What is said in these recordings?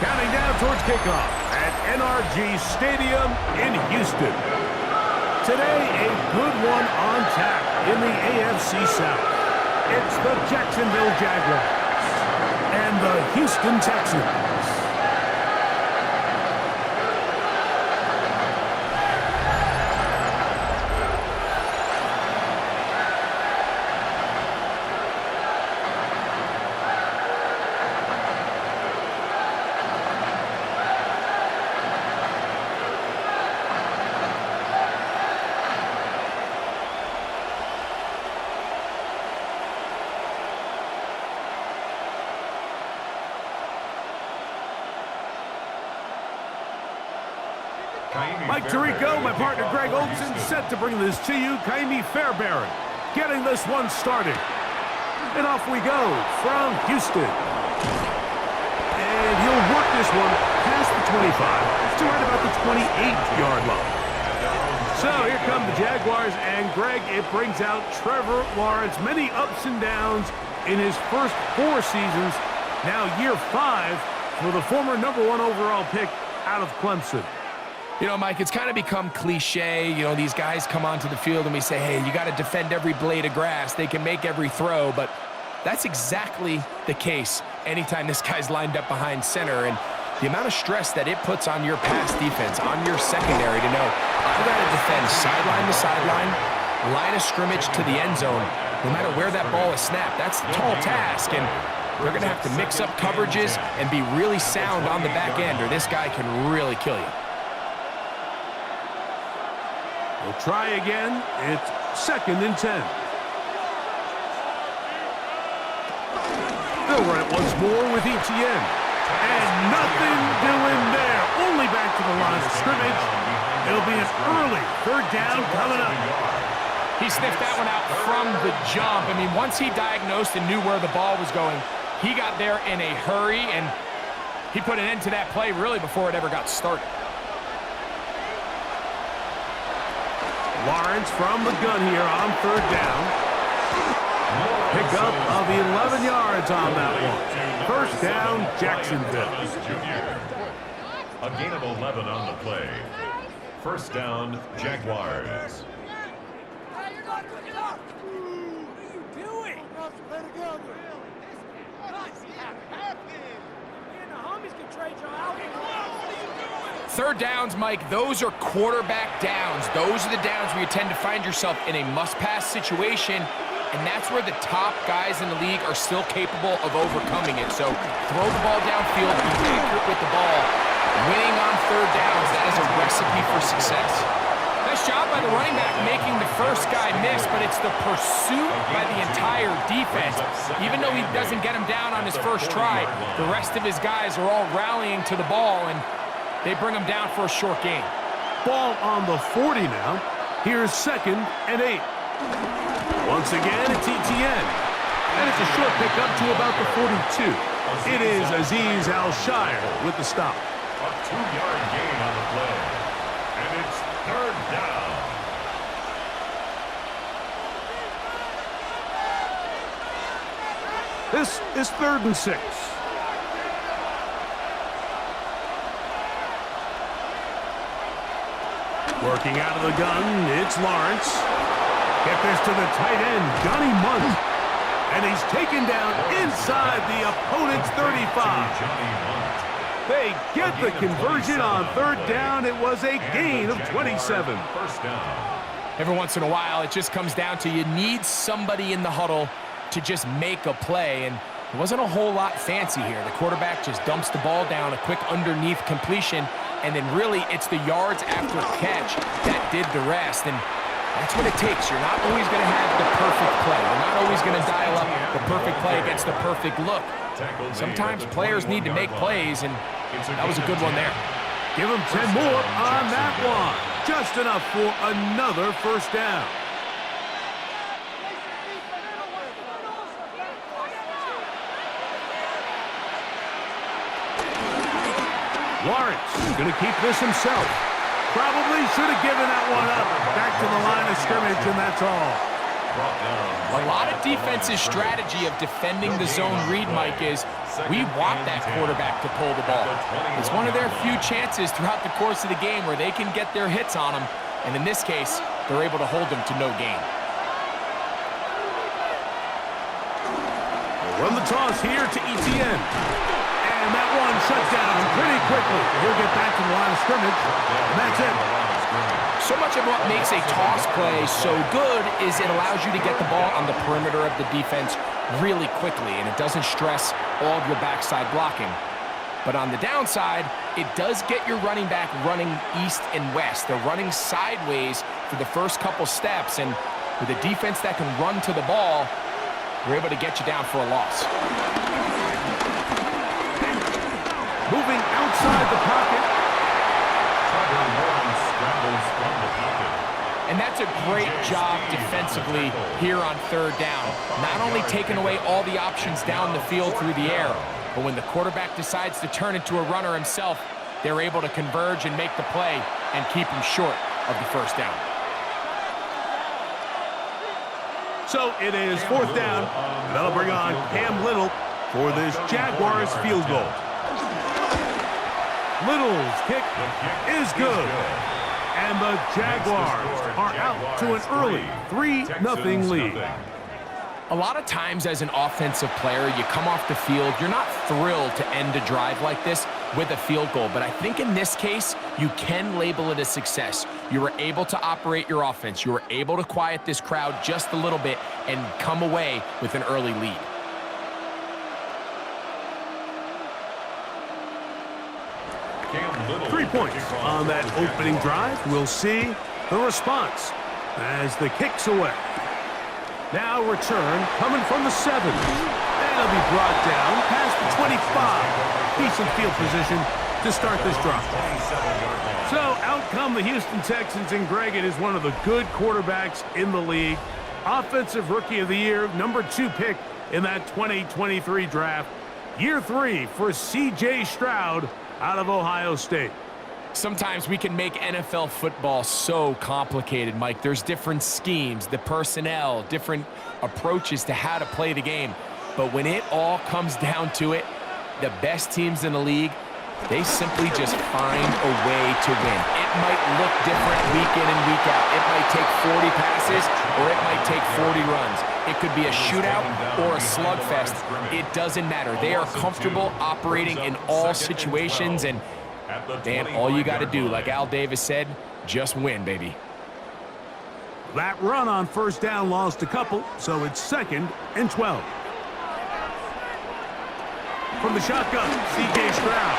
Counting down towards kickoff at NRG Stadium in Houston. Today, a good one on tap in the AFC South. It's the Jacksonville Jaguars and the Houston Texans. Mike Tirico, my partner Greg Olson, set to bring this to you. Kaimi Fairbairn getting this one started. And off we go from Houston. And he'll work this one past the 25 to right about the 28-yard line. So here come the Jaguars, and Greg, it brings out Trevor Lawrence. Many ups and downs in his first 4 seasons. Now year 5 for the former #1 overall pick out of Clemson. You know, Mike, it's kind of become cliche. You know, these guys come onto the field and we say, hey, you got to defend every blade of grass. They can make every throw, but that's exactly the case anytime this guy's lined up behind center. And the amount of stress that it puts on your pass defense, on your secondary to know, I've got to defend sideline to sideline, line of scrimmage to the end zone, no matter where that ball is snapped. That's a tall task, and they're going to have to mix up coverages and be really sound on the back end, or this guy can really kill you. We'll try again. It's 2nd and 10. They'll run it once more with Etienne. And nothing doing there. Only back to the line of scrimmage. It'll be an early 3rd down coming up. He sniffed that one out from the jump. I mean, once he diagnosed and knew where the ball was going, he got there in a hurry, and he put an end to that play really before it ever got started. Lawrence from the gun here on 3rd down. Pickup of 11 yards on that one. 1st down, Jacksonville. A gain of 11 on the play. 1st down, Jaguars. Hey, you're not good enough. What are you doing? Play together. What's happening? Me and the homies can trade you out. What are you doing? 3rd downs, Mike, those are quarterback downs. Those are the downs where you tend to find yourself in a must-pass situation, and that's where the top guys in the league are still capable of overcoming it. So throw the ball downfield, be accurate with the ball. Winning on 3rd downs, that is a recipe for success. Nice job by the running back making the first guy miss, but it's the pursuit by the entire defense. Even though he doesn't get him down on his first try, the rest of his guys are all rallying to the ball, and they bring him down for a short gain. Ball on the 40 now. Here's 2nd and 8. Once again, it's Etienne. And it's a short pickup to about the 42. It is Azeez Al-Shire with the stop. A 2-yard gain on the play. And it's 3rd down. This is 3rd and 6. Working out of the gun, it's Lawrence. Get this to the tight end, Johnny Munt. And he's taken down inside the opponent's 35. They get the conversion on 3rd down. It was a gain of 27. 1st down. Every once in a while, it just comes down to you need somebody in the huddle to just make a play, and it wasn't a whole lot fancy here. The quarterback just dumps the ball down, a quick underneath completion, and then really it's the yards after catch that did the rest. And that's what it takes. You're not always going to have the perfect play. You're not always going to dial up the perfect play against the perfect look. Sometimes players need to make plays, and that was a good one there. Give him 10 more on that one. Just enough for another 1st down. Lawrence going to keep this himself. Probably should have given that one up. Back to the line of scrimmage, and that's all. A lot of defense's strategy of defending the zone read, Mike, is we want that quarterback to pull the ball. It's one of their few chances throughout the course of the game where they can get their hits on them, and in this case, they're able to hold them to no gain. Run the toss here to Etienne. And that one shut down pretty quickly. He'll get back to the line of scrimmage, and that's it. So much of what makes a toss play so good is it allows you to get the ball on the perimeter of the defense really quickly, and it doesn't stress all of your backside blocking. But on the downside, it does get your running back running east and west. They're running sideways for the first couple steps, and with a defense that can run to the ball, we're able to get you down for a loss. Moving outside the pocket. And that's a great job defensively here on third down. Not only taking away all the options down the field through the air, but when the quarterback decides to turn into a runner himself, they're able to converge and make the play and keep him short of the first down. So it is fourth down. That'll bring on Cam Little for this Jaguars field goal. Little's kick is good. And the Jaguars are out to an early 3-0 lead. A lot of times as an offensive player, you come off the field, you're not thrilled to end a drive like this with a field goal. But I think in this case, you can label it a success. You were able to operate your offense. You were able to quiet this crowd just a little bit and come away with an early lead. Cam Little 3 points on that opening drive. We'll see the response as the kick's away. Now return coming from the 7. That'll be brought down past the 25. Decent field position to start this drive. So out come the Houston Texans, and Greg, it is one of the good quarterbacks in the league. Offensive Rookie of the Year, number 2 pick in that 2023 draft. Year 3 for C.J. Stroud out of Ohio State. Sometimes we can make NFL football so complicated, Mike. There's different schemes, the personnel, different approaches to how to play the game. But when it all comes down to it, the best teams in the league, they simply just find a way to win. It might look different week in and week out. It might take 40 passes or it might take 40 runs. It could be a shootout or a slugfest. It doesn't matter. They are comfortable operating in all situations, and man, all you got to do, like Al Davis said, just win, baby. That run on first down lost a couple, so it's 2nd and 12. From the shotgun, C.J. Stroud.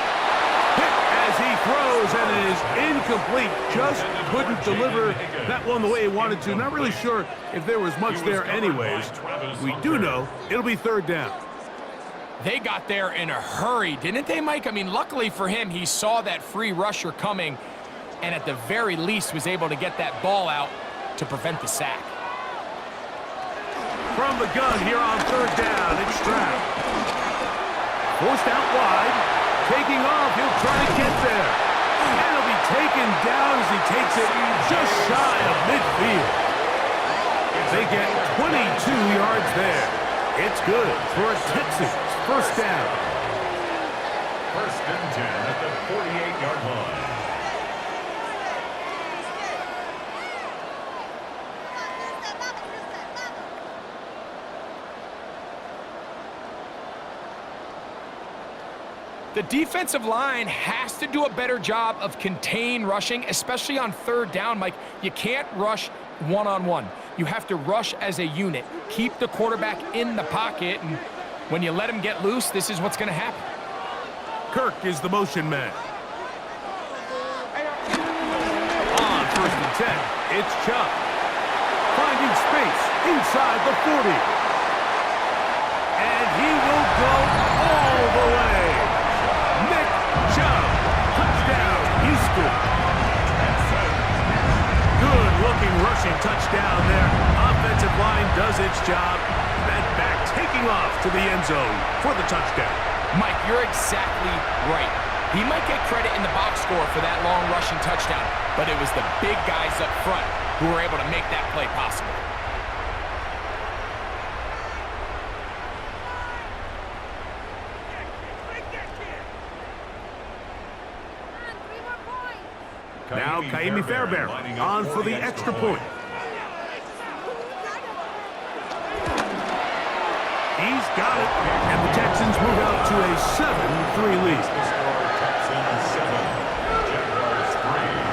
Hit as he throws, and it is incomplete. Just couldn't deliver that one the way he wanted to. Not really sure if there was much there anyways. We do know it'll be 3rd down. They got there in a hurry, didn't they, Mike? I mean, luckily for him, he saw that free rusher coming and at the very least was able to get that ball out to prevent the sack. From the gun here on 3rd down, it's Stroud. Forced out wide. Taking off, he'll try to get there. And he'll be taken down as he takes it just shy of midfield. They get 22 yards there. It's good for a Texans first down. 1st and 10 at the 48-yard line. The defensive line has to do a better job of contain rushing, especially on 3rd down, Mike. You can't rush one-on-one. You have to rush as a unit. Keep the quarterback in the pocket, and when you let him get loose, this is what's going to happen. Kirk is the motion man. On 1st and 10, it's Chubb. Finding space inside the 40. And he will go all the way. Chubb, touchdown, Houston. Good-looking rushing touchdown there. Offensive line does its job. That back taking off to the end zone for the touchdown. Mike, you're exactly right. He might get credit in the box score for that long rushing touchdown, but it was the big guys up front who were able to make that play possible. Now Kaimi Fairbairn on for the extra point. He's got it, and the Texans move out to a 7-3 lead. Texans 7, Jaguars 3.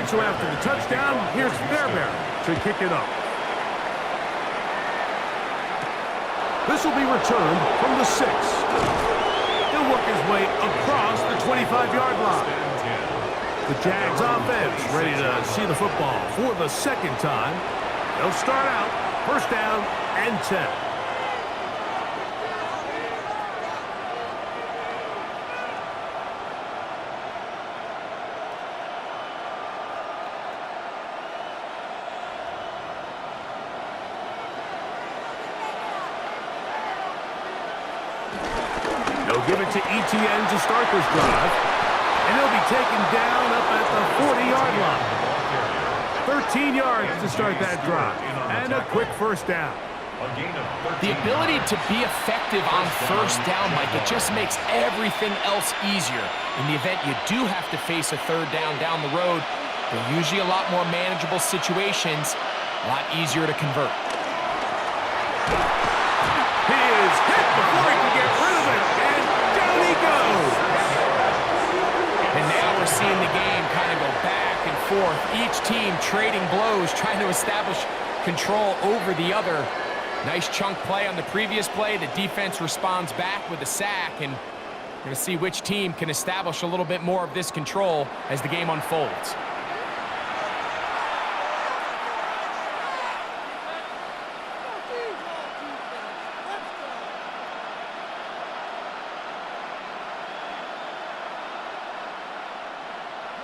So after the touchdown, here's Fairbairn to kick it up. This will be returned from the 6. He'll work his way across the 25-yard line. The Jags offense ready to see the football for the second time. They'll start out first down and 10. They'll give it to ETN to start this drive, and he'll be taken down up at the 40-yard line. 13 yards to start that drive, and a quick first down. The ability to be effective on first down, Mike, it just makes everything else easier. In the event you do have to face a third down the road, they're usually a lot more manageable situations, a lot easier to convert. He is hit before he can get rid of it, and down he goes. And now we're seeing the game kind of go back and forth. Each team trading blows, trying to establish control over the other. Nice chunk play on the previous play. The defense responds back with a sack, and we're going to see which team can establish a little bit more of this control as the game unfolds.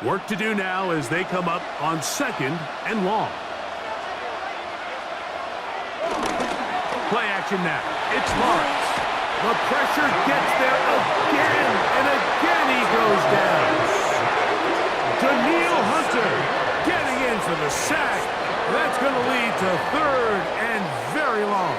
Work to do now as they come up on second and long. Play action now. It's Lawrence. The pressure gets there again, and again he goes down. Daniil Hunter getting in for the sack. That's going to lead to third and very long.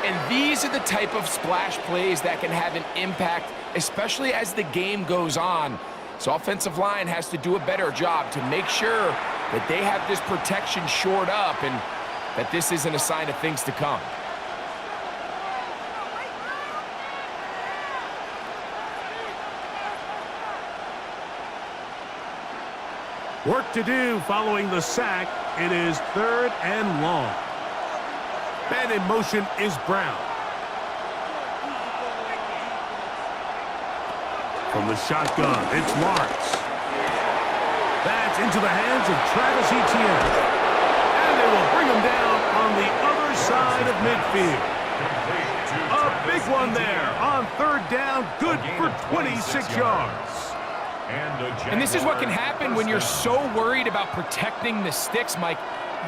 And these are the type of splash plays that can have an impact, especially as the game goes on. So offensive line has to do a better job to make sure that they have this protection shored up and that this isn't a sign of things to come. Work to do following the sack. It is third and long. Man in motion is Brown. From the shotgun, it's Lawrence. That's into the hands of Travis Etienne. And they will bring him down on the other side of midfield. A big one there on third down, good for 26 yards. And this is what can happen when you're so worried about protecting the sticks, Mike.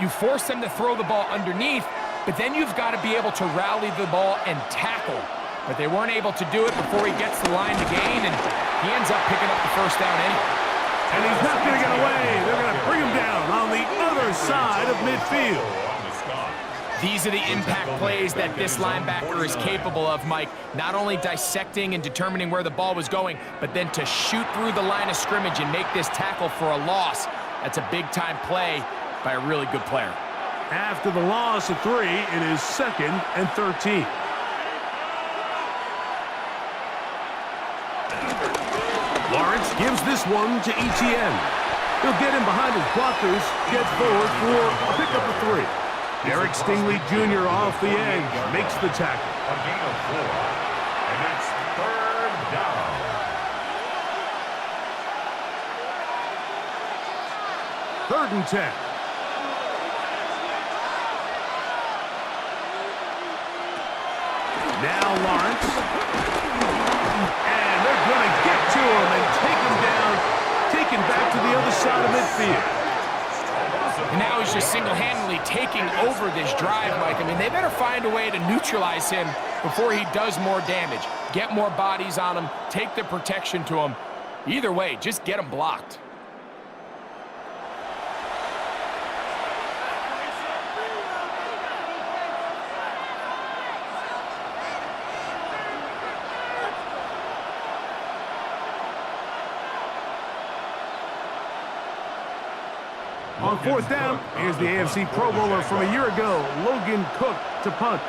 You force them to throw the ball underneath, but then you've got to be able to rally the ball and tackle. But they weren't able to do it before he gets the line to gain, and he ends up picking up the first down anyway. And he's not going to get away. They're going to bring him down on the other side of midfield. These are the impact plays that this linebacker is capable of, Mike. Not only dissecting and determining where the ball was going, but then to shoot through the line of scrimmage and make this tackle for a loss. That's a big-time play by a really good player. After the loss of 3, it is second and 13. Lawrence gives this one to Etienne. He'll get him behind his blockers, gets forward for a pickup of 3. Derek Stingley Jr. off the edge makes the tackle. A gain of 4, and it's third down. Third and 10. Now Lawrence. And they're going to get to him and take him down, taken back to the other side of midfield. And now he's just single-handedly taking over this drive, Mike. I mean, they better find a way to neutralize him before he does more damage. Get more bodies on him, take the protection to him. Either way, just get him blocked. On fourth down, here's the AFC Pro Bowler from a year ago, Logan Cook, to punt.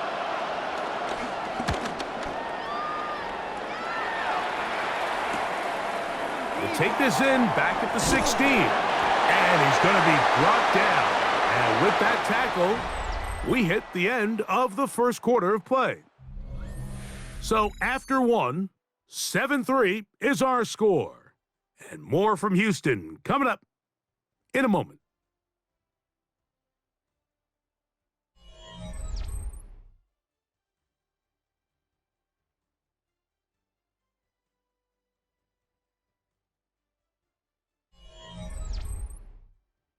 We'll take this in back at the 16. And he's going to be brought down. And with that tackle, we hit the end of the first quarter of play. So after one, 7-3 is our score. And more from Houston coming up in a moment.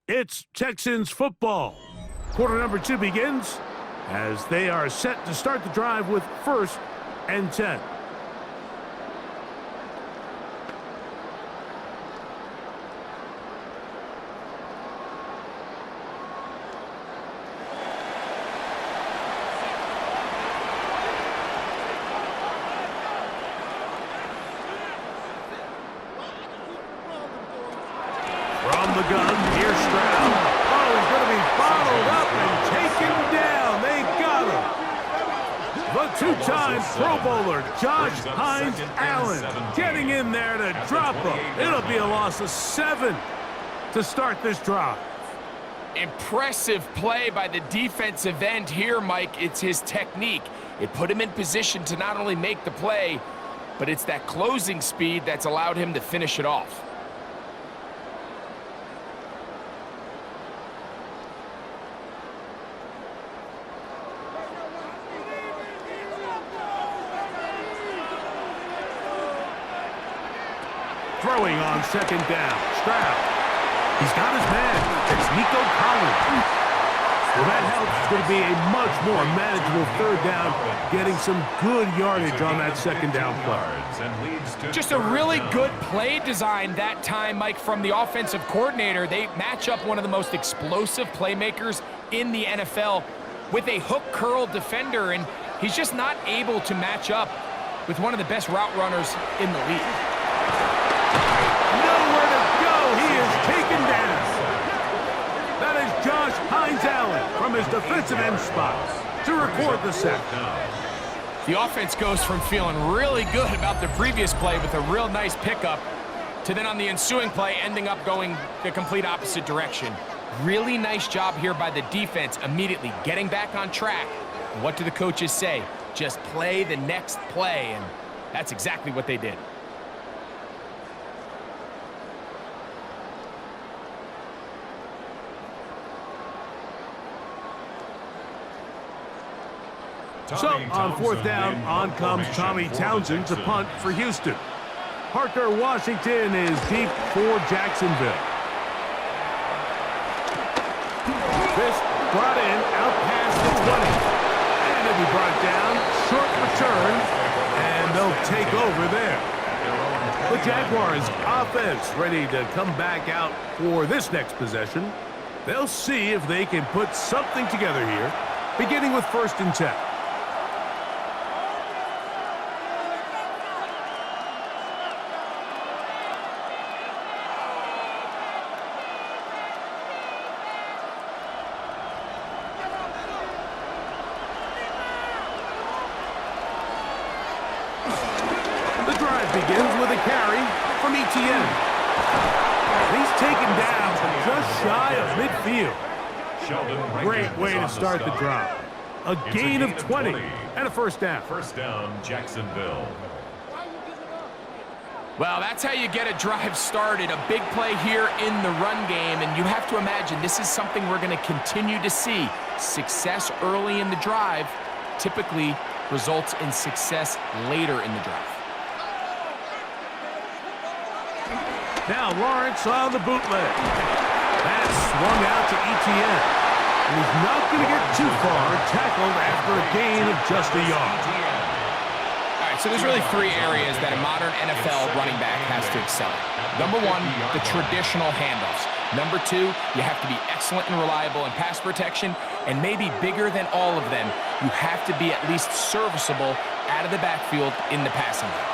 It's Texans football. Quarter number 2 begins as they are set to start the drive with 1st and 10. From the gun, here's Stroud. Oh, he's going to be bottled up and taken down. They got him. The two-time Pro Bowler, Josh Hines Allen, getting in there to drop him. It'll be a loss of 7 to start this drive. Impressive play by the defensive end here, Mike. It's his technique. It put him in position to not only make the play, but it's that closing speed that's allowed him to finish it off. Throwing on 2nd down. Stroud. He's got his man. It's Nico Collins. Well, that helps. It's going to be a much more manageable 3rd down, getting some good yardage on that 2nd down play. Just a really good play design that time, Mike, from the offensive coordinator. They match up one of the most explosive playmakers in the NFL with a hook curl defender, and he's just not able to match up with one of the best route runners in the league. Nowhere to go. He is taken down. That is Josh Hines Allen from his defensive end spot to record the sack. The offense goes from feeling really good about the previous play with a real nice pickup to then on the ensuing play ending up going the complete opposite direction. Really nice job here by the defense, immediately getting back on track. And what do the coaches say? Just play the next play, and that's exactly what they did. So, on 4th down, on comes Tommy Townsend to punt for Houston. Parker Washington is deep for Jacksonville. This brought in out past the 20. And it'll be brought down, short return, and they'll take over there. The Jaguars offense ready to come back out for this next possession. They'll see if they can put something together here, beginning with 1st and 10. Begins with a carry from ETN. He's taken down just shy of midfield. Great way to start the drive. A gain of 20 and a 1st down. 1st down, Jacksonville. Well, that's how you get a drive started. A big play here in the run game, and you have to imagine this is something we're going to continue to see. Success early in the drive typically results in success later in the drive. Now Lawrence on the bootleg. That's swung out to ETN. And he's not going to get too far, tackled after a gain of just a yard. All right, so there's really three areas that a modern NFL running back has to excel in. Number one, the traditional handoffs. Number two, you have to be excellent and reliable in pass protection, and maybe bigger than all of them, you have to be at least serviceable out of the backfield in the passing game.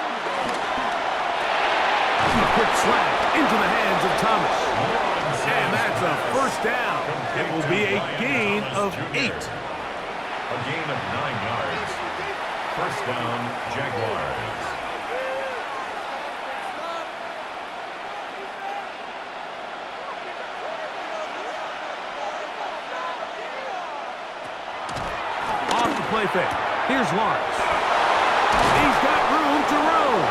A quick slap into the hands of Thomas. And that's a first down. It will be a gain of 8. A gain of 9 yards. First down, Jaguars. Off the play fake. Here's Lawrence. He's got room to roam.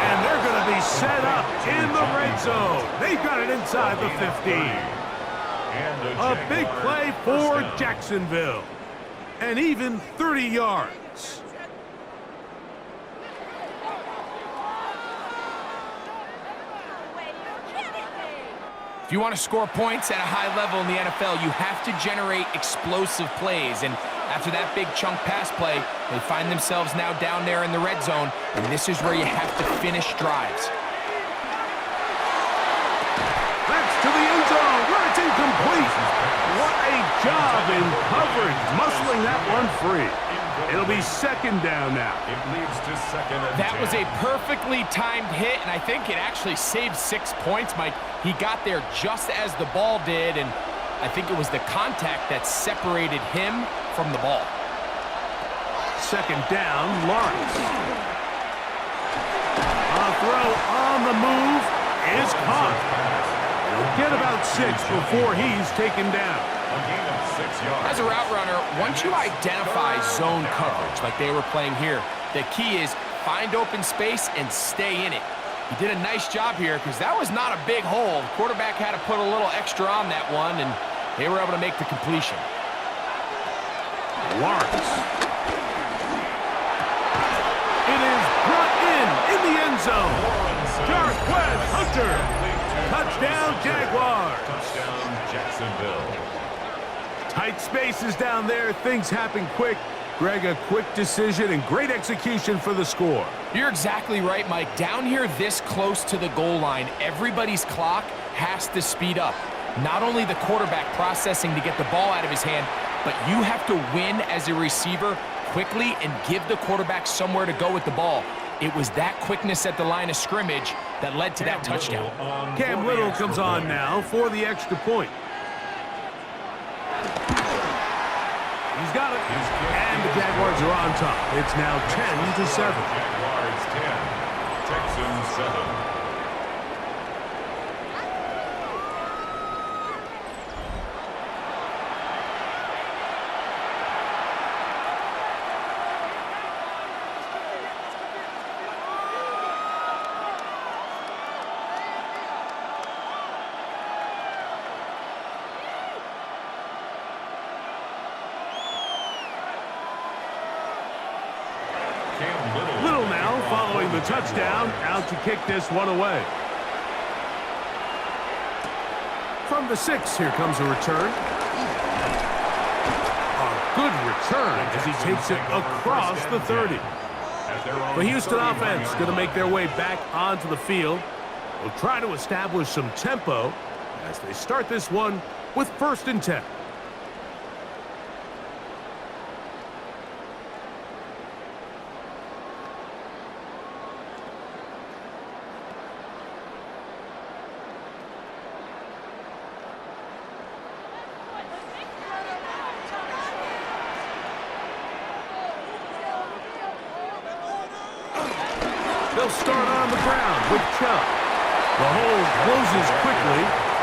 And they're going to be set up in the red zone. They've got it inside the 15. A big play for Jacksonville. And even 30 yards. If you want to score points at a high level in the NFL, you have to generate explosive plays. And after that big chunk pass play, they find themselves now down there in the red zone, and this is where you have to finish drives. That's to the end zone, where it's incomplete. What a job in coverage, muscling that one free. It'll be second down now. It leads to second and 10. That was a perfectly timed hit, and I think it actually saved 6 points, Mike. He got there just as the ball did, and I think it was the contact that separated him from the ball. Second down, Lawrence. A throw on the move is caught. He'll get about 6 before he's taken down. A gain of 6 yards. As a route runner, once you identify zone coverage like they were playing here, the key is find open space and stay in it. He did a nice job here because that was not a big hole. The quarterback had to put a little extra on that one, and they were able to make the completion. Lawrence. It is brought in the end zone. Jarquez Hunter. Touchdown, Jaguars. Touchdown, Jacksonville. Tight spaces down there. Things happen quick. Greg, a quick decision and great execution for the score. You're exactly right, Mike. Down here this close to the goal line, everybody's clock has to speed up. Not only the quarterback processing to get the ball out of his hand, but you have to win as a receiver quickly and give the quarterback somewhere to go with the ball. It was that quickness at the line of scrimmage that led to that touchdown. Cam Little comes on now for the extra point. He's got it. And the Jaguars are on top. It's now 10-7. Jaguars 10, Texans 7. Little now following the touchdown, out to kick this one away. From the 6, here comes a return. A good return as he takes it across the 30. The Houston offense going to make their way back onto the field. They'll try to establish some tempo as they start this one with 1st and 10. They'll start on the ground with Chubb. The hole closes quickly.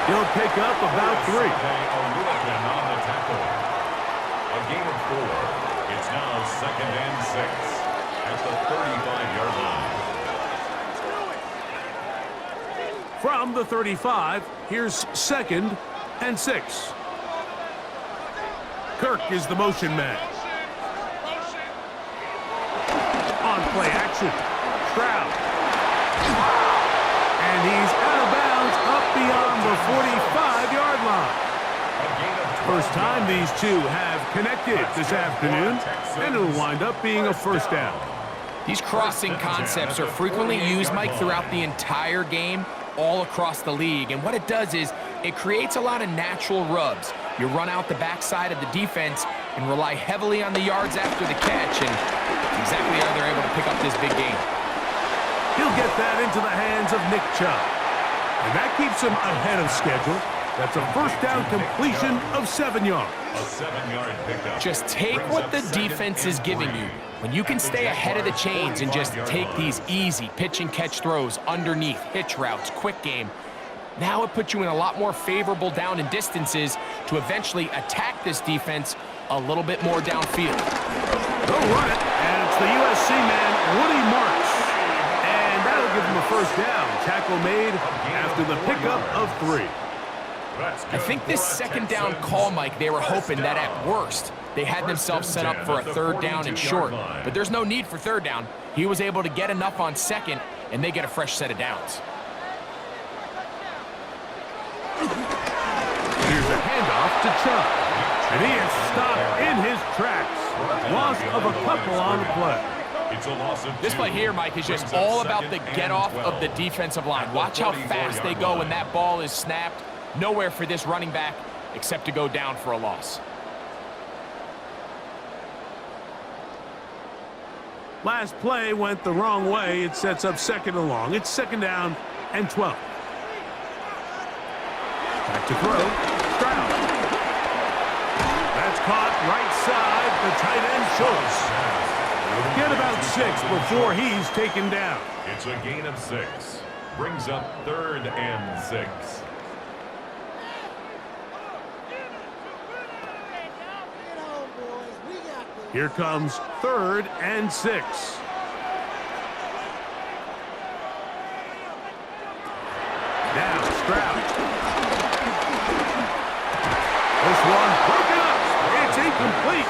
He'll pick up about 3. On the tackle. A gain of 4. It's now 2nd and 6 at the 35-yard line. From the 35, here's 2nd and 6. Kirk is the motion man. On play action. Stroud. And he's out of bounds up beyond the 45-yard line. A gain of First time these two have connected this afternoon, and it'll wind up being a first down. These crossing concepts are frequently used, Mike, throughout the entire game, all across the league. And what it does is it creates a lot of natural rubs. You run out the backside of the defense and rely heavily on the yards after the catch, and that's exactly how they're able to pick up this big game. He'll get that into the hands of Nick Chubb. And that keeps him ahead of schedule. That's a first down completion of 7 yards. A 7-yard pickup. Just take what the defense is giving you. When you can stay ahead of the chains and just take these easy pitch and catch throws underneath, hitch routes, quick game, now it puts you in a lot more favorable down and distances to eventually attack this defense a little bit more downfield. They'll run it, and it's the USC man, Woody Marks. And that'll give him a first down. Tackle made after the pickup of 3. I think this second down call, Mike, they were hoping that at worst they had themselves set up for a third down and short. But there's no need for third down. He was able to get enough on second, and they get a fresh set of downs. Here's a handoff to Chubb. And he is stopped in his tracks. Loss of a couple on the play. It's a loss of 2. This play here, Mike, is just all about the get-off of the defensive line. Watch how fast they go when that ball is snapped. Nowhere for this running back except to go down for a loss. Last play went the wrong way. It sets up second and long. It's second down and 12. Back to throw. Stroud. That's caught right side. The tight end Schultz. He'll get about 6 before he's taken down. It's a gain of 6. Brings up 3rd and 6. Here comes 3rd and 6. Now Stroud. This one broken up. It's incomplete.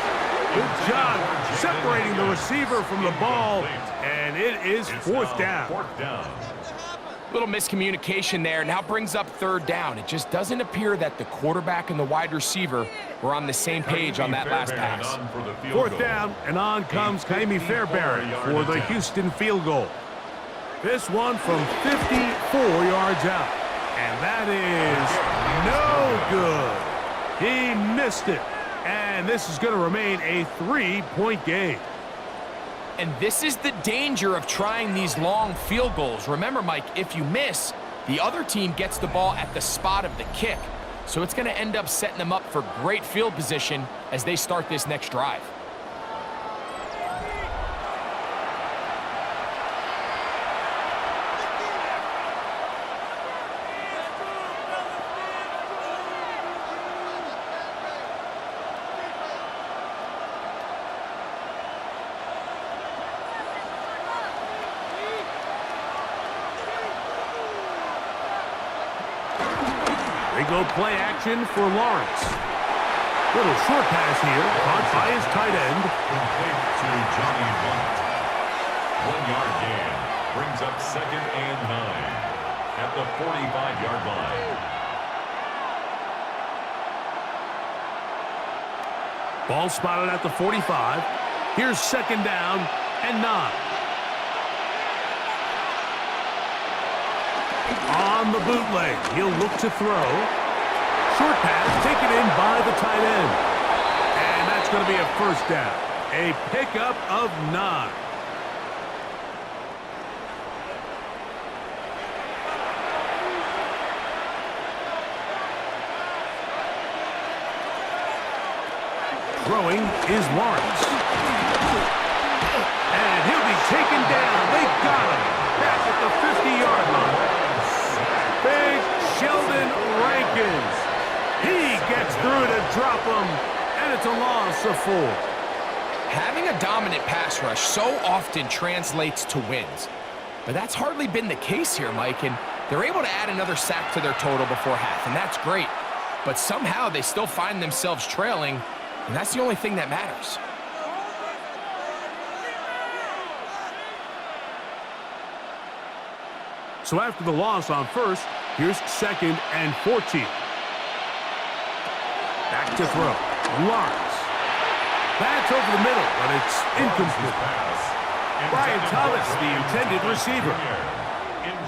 Good job separating the receiver from the ball, and it is fourth down. Little miscommunication there. Now brings up 3rd down. It just doesn't appear that the quarterback and the wide receiver were on the same page on that last pass. 4th down, and on comes Kaimi Fairbairn for the Houston field goal. This one from 54 yards out. And that is no good. He missed it. And this is going to remain a 3-point game. And this is the danger of trying these long field goals. Remember, Mike, if you miss, the other team gets the ball at the spot of the kick. So it's going to end up setting them up for great field position as they start this next drive. They go play action for Lawrence. Little short pass here, caught by his tight end. Complete to Johnny Blunt. 1-yard gain. Brings up 2nd and 9 at the 45-yard line. Ball spotted at the 45. Here's 2nd down and 9. On the bootleg, he'll look to throw. Short pass taken in by the tight end. And that's going to be a first down. A pickup of 9. Throwing is Lawrence. And he'll be taken down. They got him. Back at the 50-yard line. Big Sheldon Rankins. He gets through to drop him, and it's a loss of 4. Having a dominant pass rush so often translates to wins. But that's hardly been the case here, Mike, and they're able to add another sack to their total before half, and that's great. But somehow they still find themselves trailing, and that's the only thing that matters. So after the loss on first, here's 2nd and 14. Back to throw. Lawrence. That's over the middle, but it's incomplete. Brian Thomas, the intended receiver.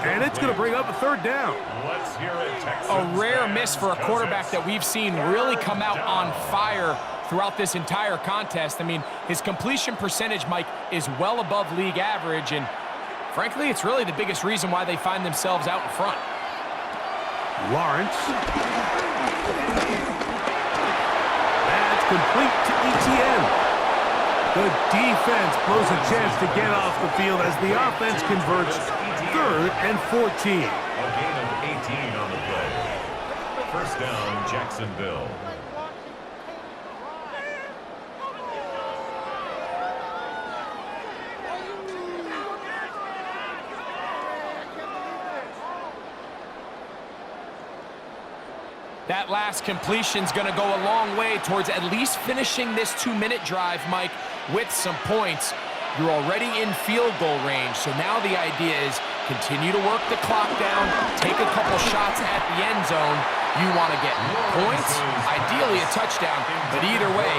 And it's going to bring up a third down. Let's hear it, Texans. A rare miss for a quarterback that we've seen really come out on fire throughout this entire contest. I mean, his completion percentage, Mike, is well above league average, and frankly, it's really the biggest reason why they find themselves out in front. Lawrence. That's complete to ETN. The defense blows a chance to get off the field as the offense converts 3rd and 14. A gain of 18 on the play. First down, Jacksonville. That last completion's going to go a long way towards at least finishing this 2-minute drive, Mike, with some points. You're already in field goal range, so now the idea is continue to work the clock down, take a couple shots at the end zone. You want to get points, ideally a touchdown, but either way,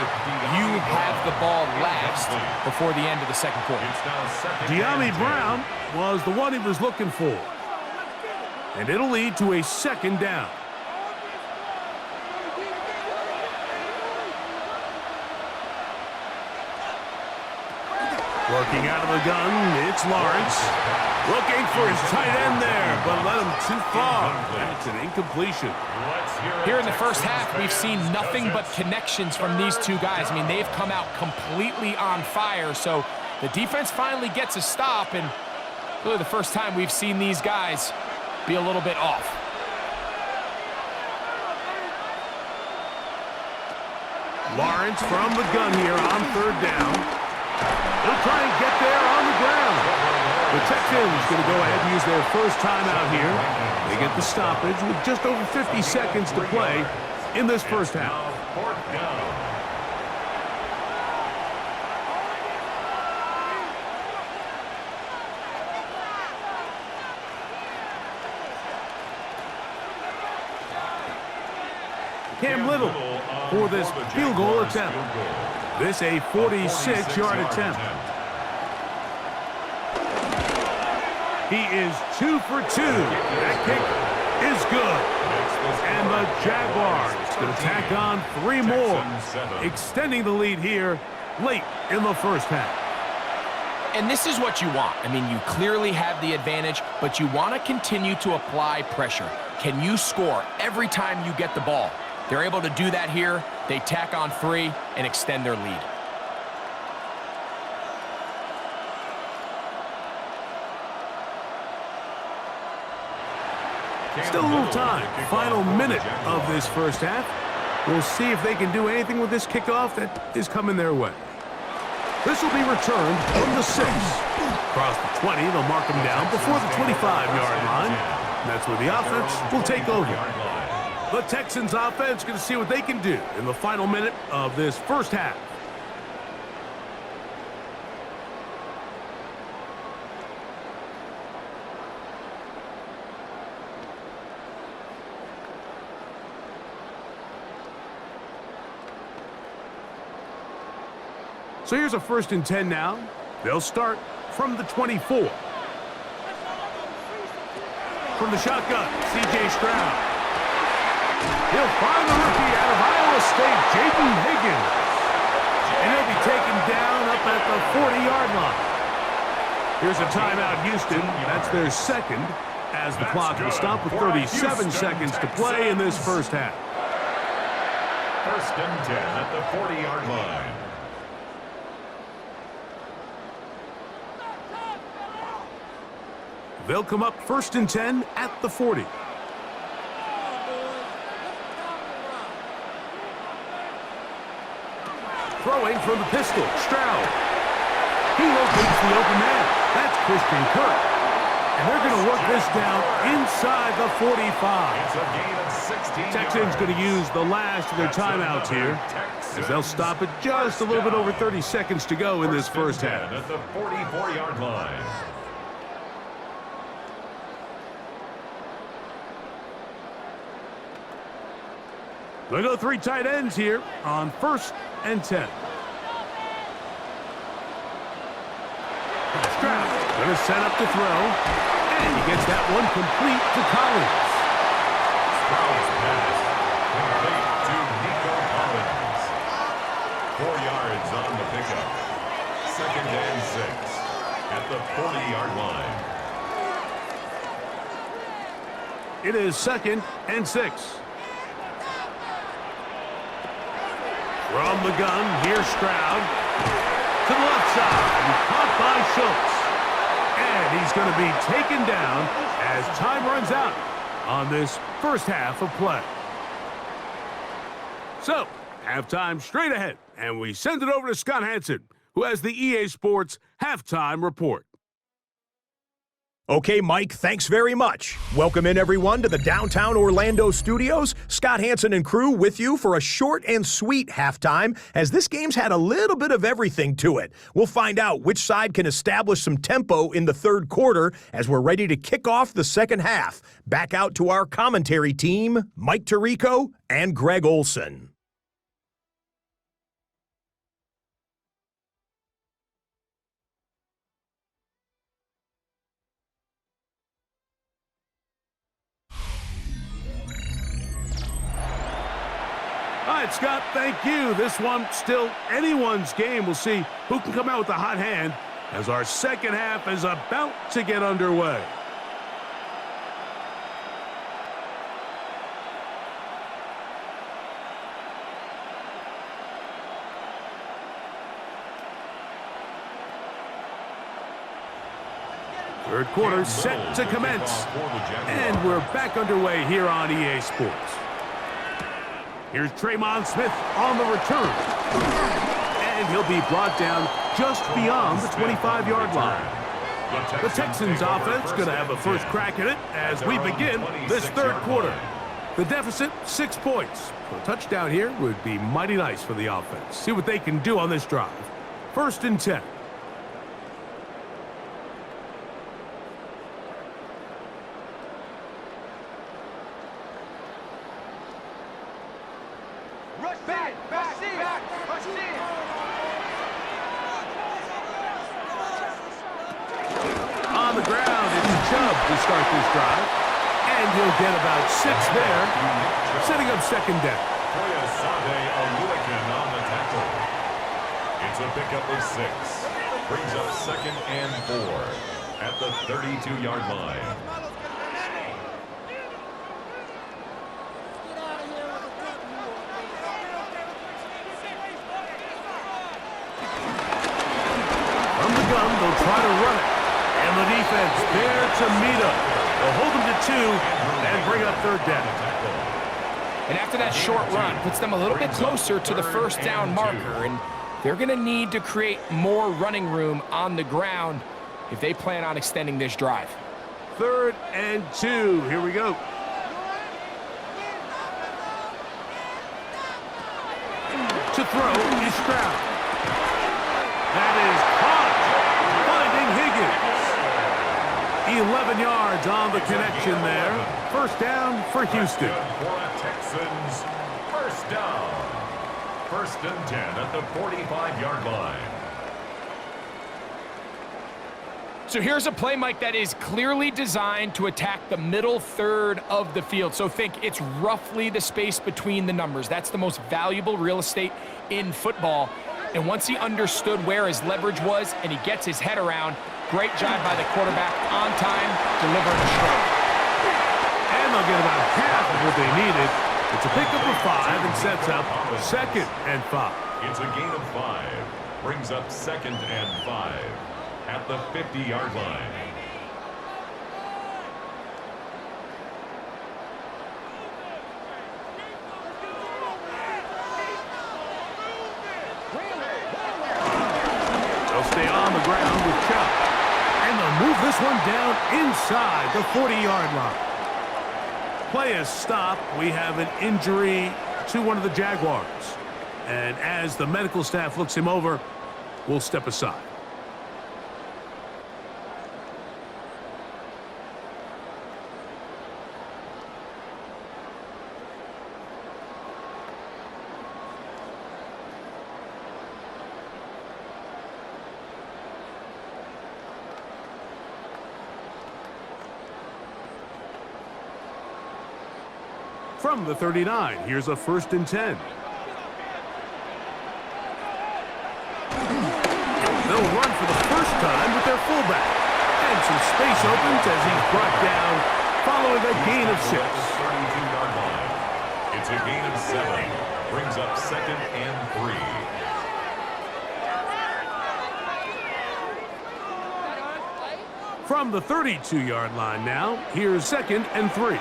you have the ball last before the end of the second quarter. De'Ami Brown was the one he was looking for. And it'll lead to a second down. Working out of the gun, it's Lawrence. Looking for his tight end there, but led him too far. That's an incompletion. Here in the first half, we've seen nothing but connections from these two guys. I mean, they've come out completely on fire, so the defense finally gets a stop, and really the first time we've seen these guys be a little bit off. Lawrence from the gun here on 3rd down. They'll try and get there on the ground. The Texans going to go ahead and use their first timeout here. They get the stoppage with just over 50 seconds to play in this first half. Cam Little for this field goal attempt. This a 46-yard attempt. He is 2 for 2. That kick is good. And the Jaguars going to tack on 3 more, extending the lead here late in the first half. And this is what you want. I mean, you clearly have the advantage, but you want to continue to apply pressure. Can you score every time you get the ball? They're able to do that here. They tack on 3 and extend their lead. Still a little time. Final minute of this first half. We'll see if they can do anything with this kickoff that is coming their way. This will be returned from the 6. Across the 20, they'll mark them down before the 25-yard line. And that's where the offense will take over. The Texans offense going to see what they can do in the final minute of this first half. So here's a 1st and 10 now. They'll start from the 24. From the shotgun, C.J. Stroud. He'll find the rookie out of Iowa State, Jaden Higgins. And he'll be taken down up at the 40-yard line. Here's a timeout, Houston. That's their second, as the clock will stop with 37 seconds to play in this first half. 1st and 10 at the 40-yard line. They'll come up 1st and 10 at the 40. Throwing from the pistol, Stroud. He locates the open man. That's Christian Kirk. And they're going to work this down inside the 45. It's a gain of 16 Texans going to use the last of their timeouts here, as they'll stop it just a little bit over 30 seconds to go in this first half. At the 44-yard line. They go 3 tight ends here on 1st and 10. Stroud going to set up to throw, and he gets that one complete to Collins. Stroud's pass complete to Nico Collins. 4 yards on the pickup. 2nd and 6 at the 40-yard line. It is 2nd and 6. From the gun, here's Stroud. To the left side, caught by Schultz. And he's going to be taken down as time runs out on this first half of play. So, halftime straight ahead, and we send it over to Scott Hansen, who has the EA Sports Halftime Report. Okay, Mike, thanks very much. Welcome in, everyone, to the downtown Orlando studios. Scott Hansen and crew with you for a short and sweet halftime, as this game's had a little bit of everything to it. We'll find out which side can establish some tempo in the third quarter as we're ready to kick off the second half. Back out to our commentary team, Mike Tirico and Greg Olson. All right, Scott, thank you. This one still anyone's game. We'll see who can come out with the hot hand as our second half is about to get underway. Third quarter set to commence, and we're back underway here on EA Sports. Here's Traymon Smith on the return, and he'll be brought down just beyond the 25-yard line. The Texans offense going to have a first crack at it as we begin this third quarter. The deficit, 6 points. A touchdown here would be mighty nice for the offense. See what they can do on this drive. 1st and 10. On the ground, it's Chubb to start this drive. And he'll get about 6 there, setting up 2nd down. On the tackle. It's a pickup of 6. Brings up 2nd and 4 at the 32-yard line. From the gun, they'll try to run it. And the defense there to meet up. They'll hold them to 2 and bring up 3rd down. And after that short run, puts them a little bit closer to the first down marker. And they're going to need to create more running room on the ground if they plan on extending this drive. 3rd and 2. Here we go. To throw is Stroud. That is caught. Finding Higgins. 11 yards on the connection there. 1st down for Houston. For the Texans, 1st down. 1st and 10 at the 45-yard line. So here's a play, Mike, that is clearly designed to attack the middle third of the field. So think it's roughly the space between the numbers. That's the most valuable real estate in football. And once he understood where his leverage was and he gets his head around, great job by the quarterback on time, delivering a strike. And they'll get about half of what they needed. It's a pickup of 5 and sets up 2nd and 5. It's a gain of 5. Brings up 2nd and 5 at the 50-yard line. They'll stay on the ground with Chubb. And they'll move this one down inside the 40-yard line. Play is stopped. We have an injury to one of the Jaguars. And as the medical staff looks him over, we'll step aside. From the 39, here's a 1st and 10. They'll run for the first time with their fullback. And some space opens as he's brought down following a gain of 6. 32-yard line. It's a gain of 7. Brings up 2nd and 3. From the 32-yard line now, here's 2nd and 3.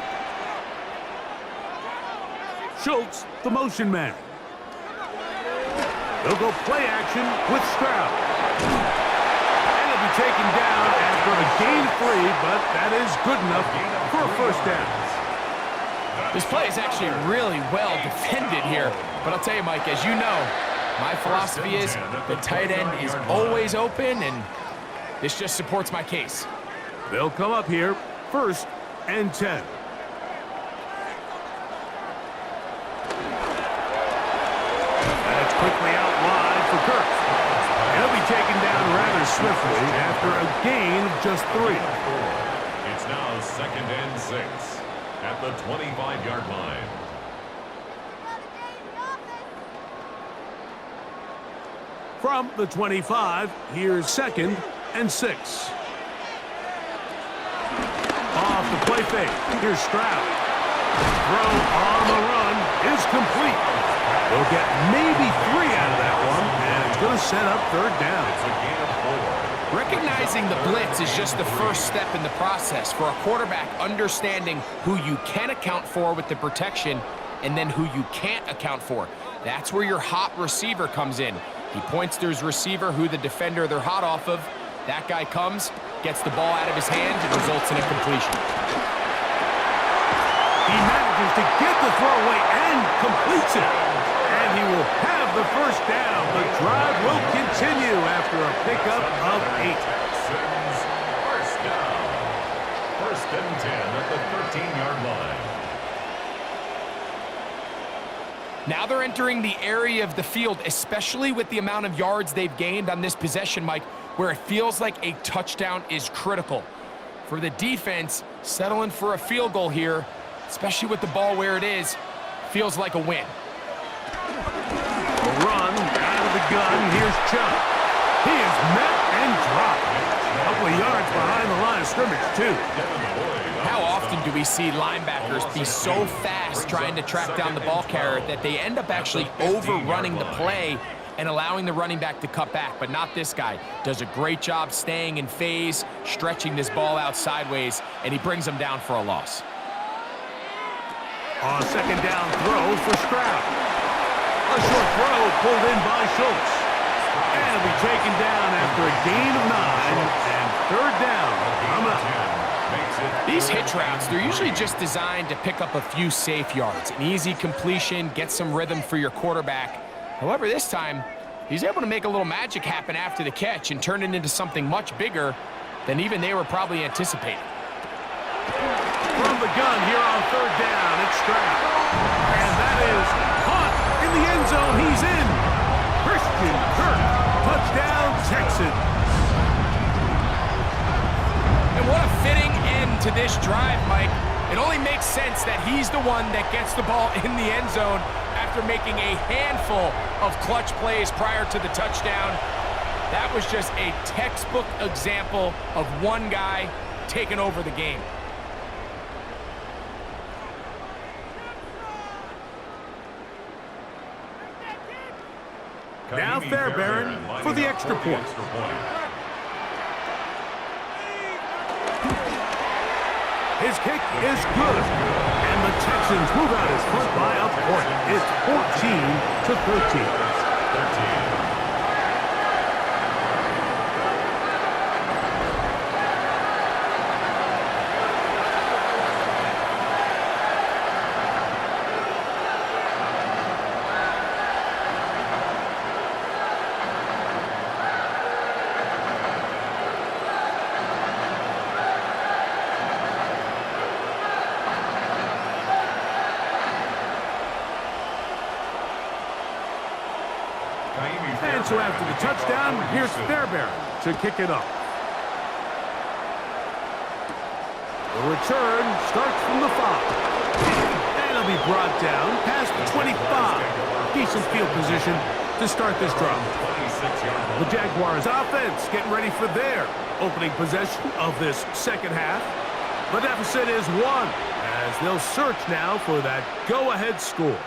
Schultz, the motion man. They'll go play action with Stroud. And he'll be taken down after a gain of 3, but that is good enough for a 1st down. This play is actually really well defended here. But I'll tell you, Mike, as you know, my philosophy is the tight end is always open, and this just supports my case. They'll come up here, 1st and 10. That's quickly out wide for Kirk. He'll be taken down rather swiftly after a gain of just 3. It's now 2nd and 6 at the 25-yard line. From the 25, here's 2nd and 6. Off the play fake. Here's Stroud. Throw on the run is complete. They'll get maybe 3 out of that one, and it's going to set up 3rd down. It's a gain of 4. Recognizing the blitz is just the first step in the process for a quarterback understanding who you can account for with the protection and then who you can't account for. That's where your hot receiver comes in. He points to his receiver, who the defender they're hot off of. That guy comes, gets the ball out of his hands, and results in a completion. He manages to get the throw away and completes it. And he will have the 1st down. The drive will continue after a pickup of 8. Texans, 1st down. 1st and 10 at the 13-yard line. Now they're entering the area of the field, especially with the amount of yards they've gained on this possession, Mike, where it feels like a touchdown is critical. For the defense, settling for a field goal here, especially with the ball where it is, feels like a win. A run out of the gun. Here's Chubb. He is met and dropped. A couple of yards behind the line of scrimmage, too. How often do we see linebackers be so fast trying to track down the ball carrier that they end up actually overrunning the play and allowing the running back to cut back? But not this guy. Does a great job staying in phase, stretching this ball out sideways, and he brings them down for a loss. On 2nd down throw for Stroud. A short throw pulled in by Schultz. And it'll be taken down after a gain of 9 and 3rd down. Coming up. These hitch routes, they're usually just designed to pick up a few safe yards. An easy completion, get some rhythm for your quarterback. However, this time, he's able to make a little magic happen after the catch and turn it into something much bigger than even they were probably anticipating. From the gun here on 3rd down, it's Stroud. And that is caught in the end zone. He's in. Christian Kirk, touchdown, Texans. And what a fitting end to this drive, Mike. It only makes sense that he's the one that gets the ball in the end zone after making a handful of clutch plays prior to the touchdown. That was just a textbook example of one guy taking over the game. Now Fairbairn for the extra point. His kick is good. And the Texans move out his front by a point. It's 14-13. And so after the touchdown, here's Fairbairn to kick it off. The return starts from the 5. And now be brought down past the 25. Decent field position to start this drive. The Jaguars offense getting ready for their opening possession of this second half. The deficit is 1 as they'll search now for that go-ahead score.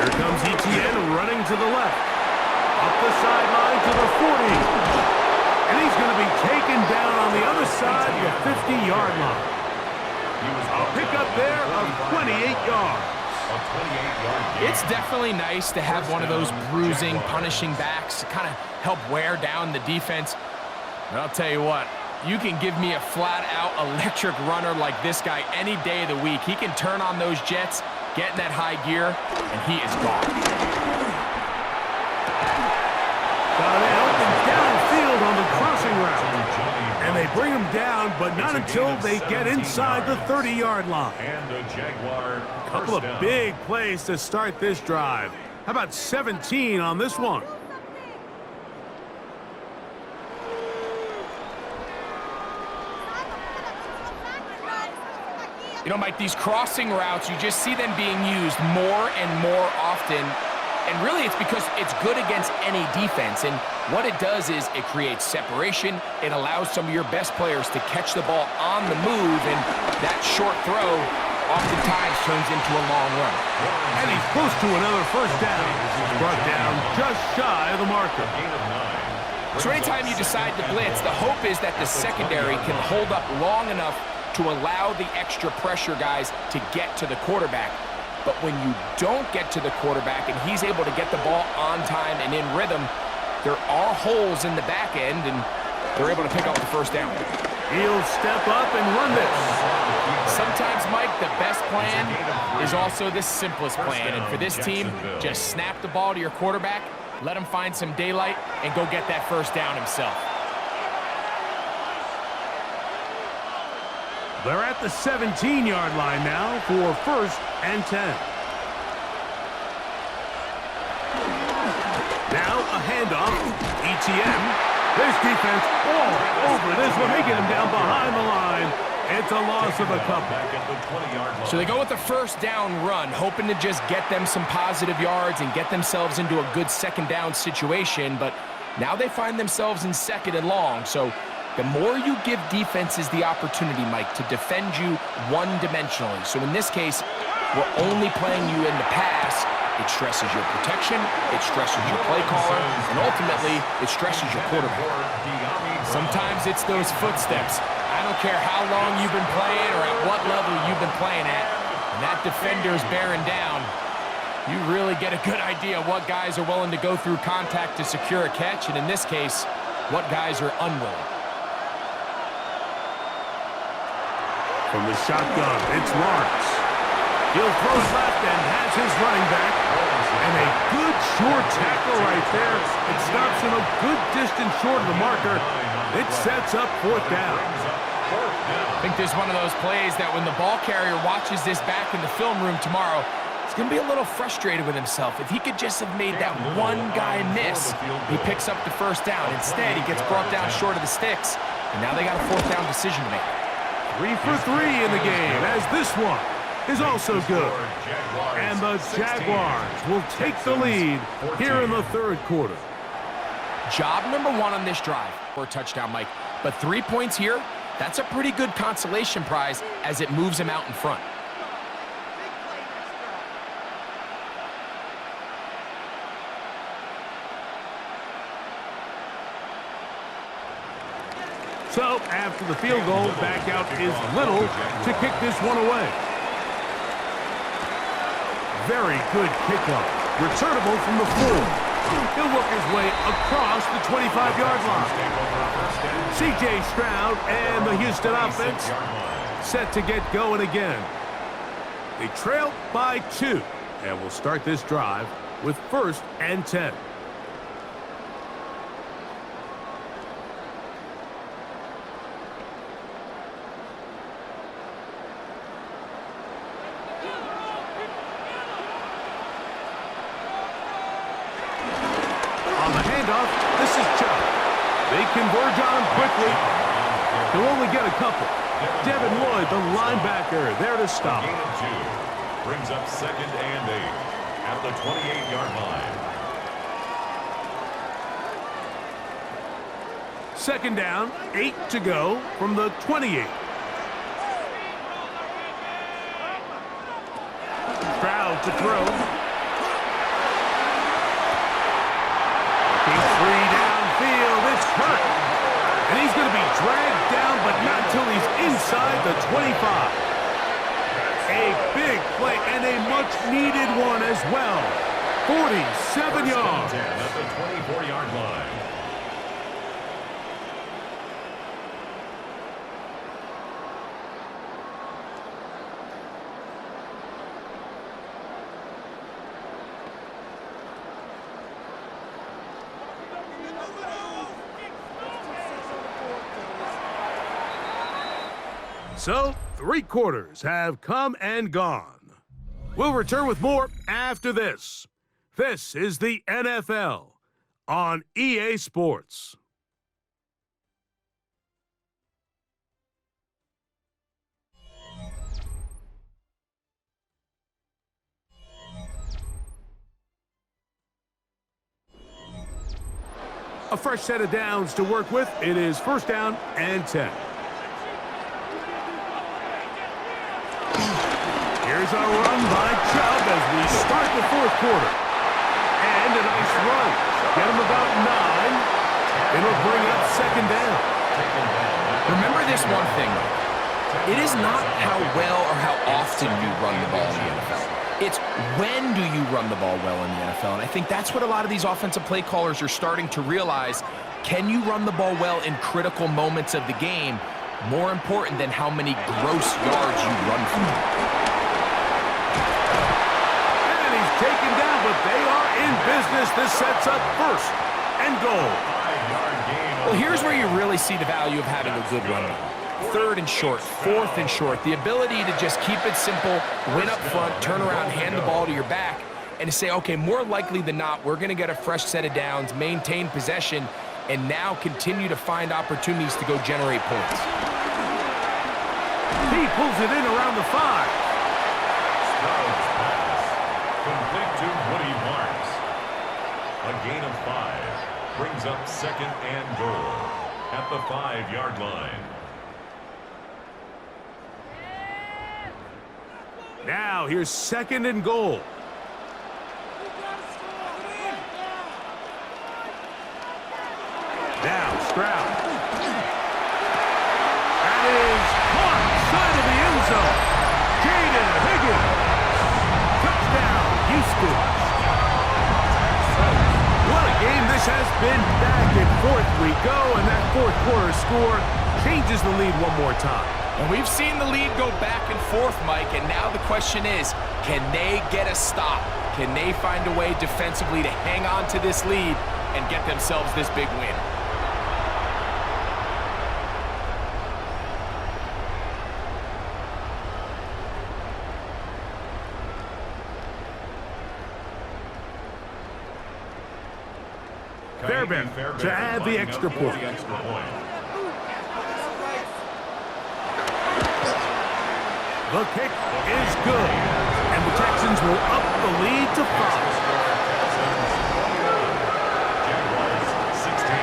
Here comes ETN running to the left. Up the sideline to the 40. And he's going to be taken down on the other side of the 50-yard line. A pickup there of 28 yards. It's definitely nice to have one of those bruising, punishing backs to kind of help wear down the defense. And I'll tell you what, you can give me a flat-out electric runner like this guy any day of the week. He can turn on those jets, get in that high gear, and he is gone. Got it open downfield on the crossing route. And they bring him down, but not until they get inside the 30-yard line. And the Jaguar A couple of big plays to start this drive. How about 17 on this one? You know, Mike, these crossing routes, you just see them being used more and more often. And really, it's because it's good against any defense. And what it does is it creates separation. It allows some of your best players to catch the ball on the move. And that short throw oftentimes turns into a long run. And he's close to another first down. Brought down just shy of the marker. So anytime you decide to blitz, the hope is that the secondary can hold up long enough to allow the extra pressure guys to get to the quarterback. But when you don't get to the quarterback and he's able to get the ball on time and in rhythm, there are holes in the back end, and they're able to pick up the first down. He'll step up and run this. Sometimes, Mike, the best plan is also the simplest plan. And for this team, just snap the ball to your quarterback, let him find some daylight, and go get that first down himself. They're at the 17-yard line now for 1st and 10. Now a handoff. ETN. There's defense all over this one, making him down behind the line. It's a loss of a couple. So they go with the first down run, hoping to just get them some positive yards and get themselves into a good second down situation. But now they find themselves in 2nd and long. So the more you give defenses the opportunity, Mike, to defend you one-dimensionally. So in this case, we're only playing you in the pass. It stresses your protection, it stresses your play caller, and ultimately, it stresses your quarterback. Sometimes it's those footsteps. I don't care how long you've been playing or at what level you've been playing at. When that defender's bearing down, you really get a good idea of what guys are willing to go through contact to secure a catch, and in this case, what guys are unwilling. From the shotgun, it's Lawrence. He'll throw it left and has his running back. And a good short tackle right there. It stops him a good distance short of the marker. It sets up 4th down. I think there's one of those plays that when the ball carrier watches this back in the film room tomorrow, he's going to be a little frustrated with himself. If he could just have made that one guy miss, he picks up the first down. Instead, he gets brought down short of the sticks. And now they got a 4th down decision to make. 3 for 3 in the game, as this one is also good. And the Jaguars will take the lead here in the 3rd quarter. Job number 1 on this drive, or touchdown, Mike. But 3 points here, that's a pretty good consolation prize as it moves him out in front. So, after the field goal, back out is Little to kick this one away. Very good kickoff. Returnable from the 4. He'll work his way across the 25-yard line. C.J. Stroud and the Houston offense set to get going again. They trail by 2, and will start this drive with 1st and 10. handoff. This is Chubb. They converge on him quickly. They'll only get a couple. Devin Lloyd, the linebacker, there to stop. Gain of 2. Brings up 2nd and 8 at the 28-yard line. 2nd down, 8 to go from the 28. Stroud to throw. He's free downfield. It's hurt. And he's going to be dragged down, but not until he's inside the 25. A big play and a much-needed one as well. 47 yards. At the 24-yard line. So, 3 quarters have come and gone. We'll return with more after this. This is the NFL on EA Sports. A fresh set of downs to work with. It is 1st down and 10. Here's a run by Chubb as we start the 4th quarter. And a nice run. Get him about 9. It'll bring up 2nd down. Remember this one thing, it is not how well or how often you run the ball in the NFL. It's when do you run the ball well in the NFL, and I think that's what a lot of these offensive play callers are starting to realize. Can you run the ball well in critical moments of the game, more important than how many gross yards you run for? And he's taken down, but they are in business. This sets up 1st and goal. Well, here's where you really see the value of having a good run. 3rd and short, 4th and short. The ability to just keep it simple, win up front, turn around, hand the ball to your back, and to say, okay, more likely than not, we're going to get a fresh set of downs, maintain possession, and now continue to find opportunities to go generate points. He pulls it in around the 5. Stroud's pass. Complete to Woody Marks. A gain of 5. Brings up 2nd and goal at the 5-yard line. Now here's 2nd and goal. Now Stroud. That is caught side of the end zone. Jaden Higgins. Touchdown, Houston. What a game this has been. Back and forth we go, and that 4th quarter score changes the lead one more time. And we've seen the lead go back and forth, Mike, and now the question is, can they get a stop? Can they find a way defensively to hang on to this lead and get themselves this big win? Fairbairn to add the extra point. The kick is good, and the Texans will up the lead to 5. Jaguars 16.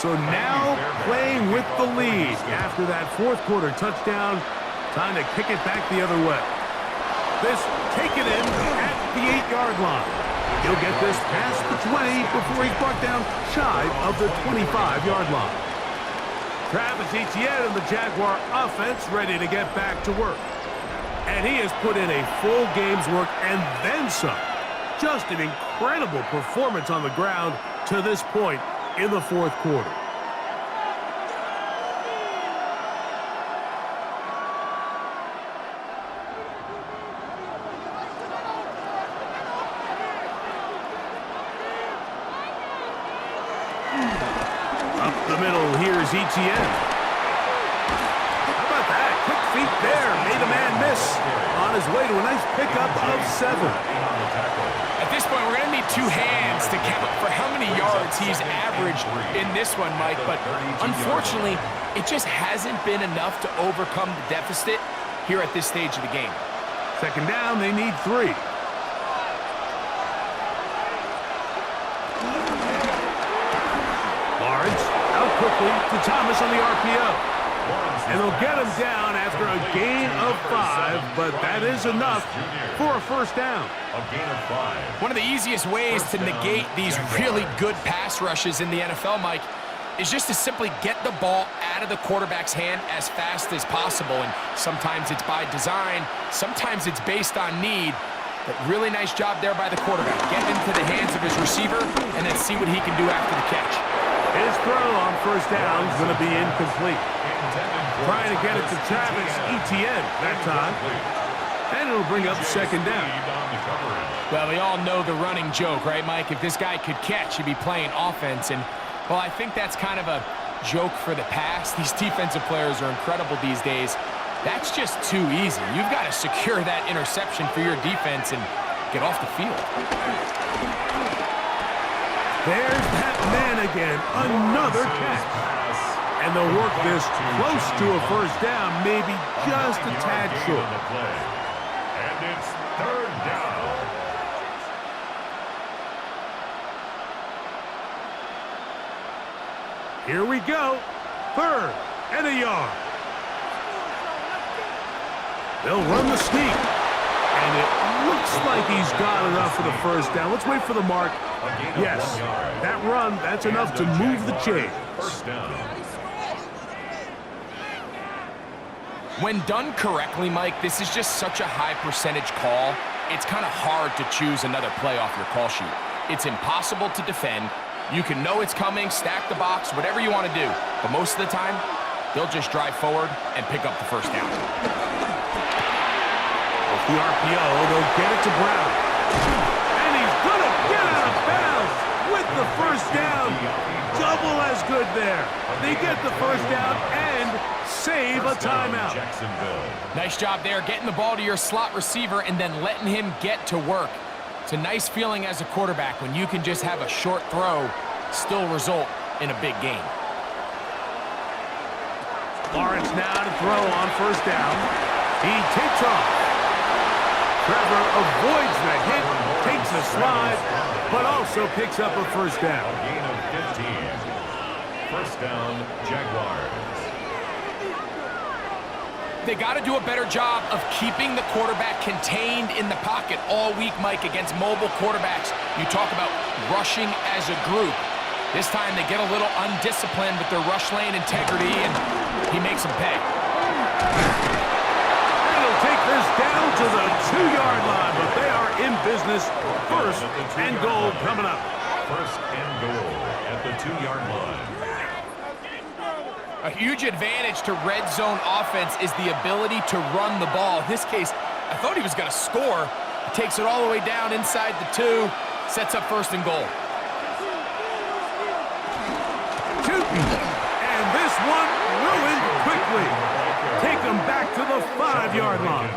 So now playing with the lead after that 4th quarter touchdown. Time to kick it back the other way. This taken in at the 8-yard line. He'll get this past the 20 before he's brought down shy of the 25-yard line. Travis Etienne and the Jaguar offense ready to get back to work. And he has put in a full game's work and then some. Just an incredible performance on the ground to this point in the fourth quarter. Up the middle, here's Etienne. How about that? Quick feet there. Made a man miss. On his way to a nice pickup of 7. At this point, we're going to need 2 hands to count for how many yards he's averaged in this one, Mike. But unfortunately, it just hasn't been enough to overcome the deficit here at this stage of the game. Second down, they need 3. Lawrence out quickly to Thomas on the RPO. And they'll get him down after a gain of 5, but that is enough for a first down. A gain of 5. One of the easiest ways to negate these really good pass rushes in the NFL, Mike, is just to simply get the ball out of the quarterback's hand as fast as possible. And sometimes it's by design, sometimes it's based on need. But really nice job there by the quarterback. Get into the hands of his receiver and then see what he can do after the catch. His throw on first down is going to be incomplete. Trying to get it to Travis Etienne that time. And it'll bring up second down. Well, we all know the running joke, right, Mike? If this guy could catch, he'd be playing offense. And, well, I think that's kind of a joke for the past. These defensive players are incredible these days. That's just too easy. You've got to secure that interception for your defense and get off the field. There's that man again. Another catch. And they'll work this close to a first down, maybe just a tad short. And it's third down. Here we go. 3rd and a yard. They'll run the sneak. And it looks like he's got enough for the first down. Let's wait for the mark. Yes, that run, that's enough to move the chains. First down. When done correctly, Mike, this is just such a high percentage call. It's kind of hard to choose another play off your call sheet. It's impossible to defend. You can know it's coming, stack the box, whatever you want to do. But most of the time, they'll just drive forward and pick up the first down. Off the RPO, they'll get it to Brown. And he's going to get out of bounds with the first down. Double as good there. They get the first down and save a timeout. Nice job there, getting the ball to your slot receiver and then letting him get to work. It's a nice feeling as a quarterback when you can just have a short throw still result in a big gain. Lawrence now to throw on first down. He takes off. Trevor avoids the hit, takes a slide, but also picks up a first down. A gain of 15. First down, Jaguars. They got to do a better job of keeping the quarterback contained in the pocket all week, Mike, against mobile quarterbacks. You talk about rushing as a group. This time they get a little undisciplined with their rush lane integrity, and he makes them pay. And he'll take this down to the 2-yard line, but they are in business. First and goal coming up. First and goal at the 2-yard line. A huge advantage to red zone offense is the ability to run the ball. In this case, I thought he was going to score. He takes it all the way down inside the 2, sets up first and goal. Shooting. And this one ruined quickly. Take them back to the 5-yard line.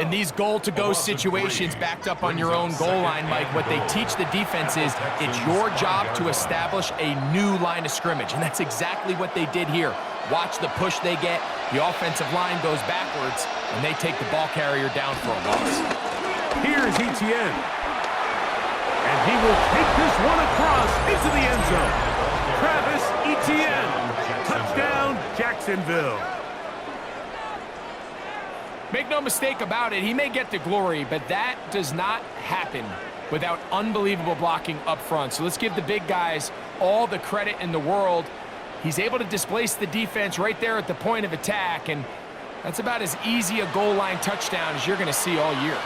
In these goal-to-go situations backed up on your own goal line, Mike, what they teach the defense is it's your job to establish a new line of scrimmage, and that's exactly what they did here. Watch the push they get. The offensive line goes backwards, and they take the ball carrier down for a loss. Here's Etienne. And he will take this one across into the end zone. Travis Etienne. Touchdown, Jacksonville. Make no mistake about it, he may get the glory, but that does not happen without unbelievable blocking up front. So let's give the big guys all the credit in the world. He's able to displace the defense right there at the point of attack, and that's about as easy a goal line touchdown as you're going to see all year.